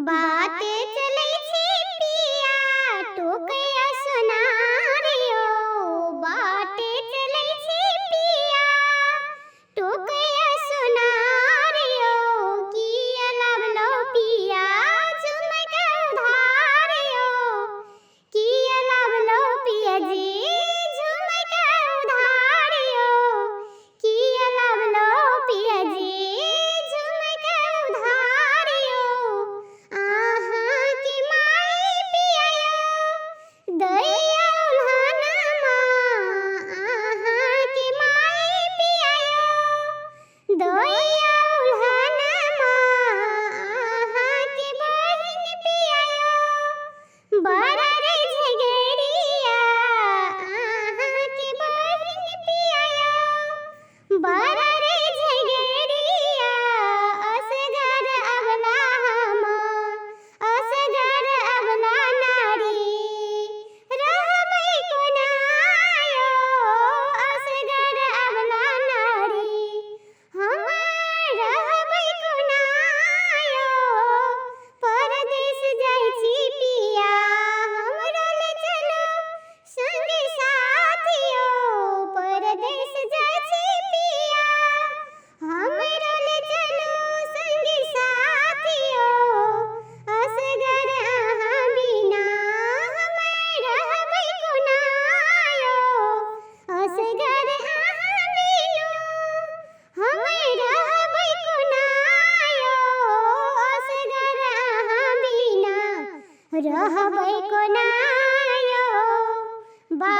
बाटे चलै छी पिया टोकैया सोनारियो बाटे चलै छी पिया टोकैया सोनारियो किया लावलो पिया झुमका उधारियो किया लावलो पिया जी झुमका उधारियो किया लावलो पिया जी झुमका उधारियो आहा की माई पियायो दैया उल्हानमा आहा की माई पियायो दैया उल्हानमा आहा की बहिन पियायो बड़ा रे झगड़िया आहा की बहिन पियायो बड़ा रे झगड़िया असगर अबला हम असगर अबला नारी रहबै कोनायो असगर अबला नारी हम रहबै कोनायो परदेश जाइ छी पिया हमरो ले चलो संगी साथियो परदेश जाइ छी पिया हमरो ले चलो संगी साथियो असगर अहाँ बिना हम रहबै कोनायो असगर अहाँ बिनु हम रहबै कोनायो असगर अहाँ बिना रहबै कोनायो बा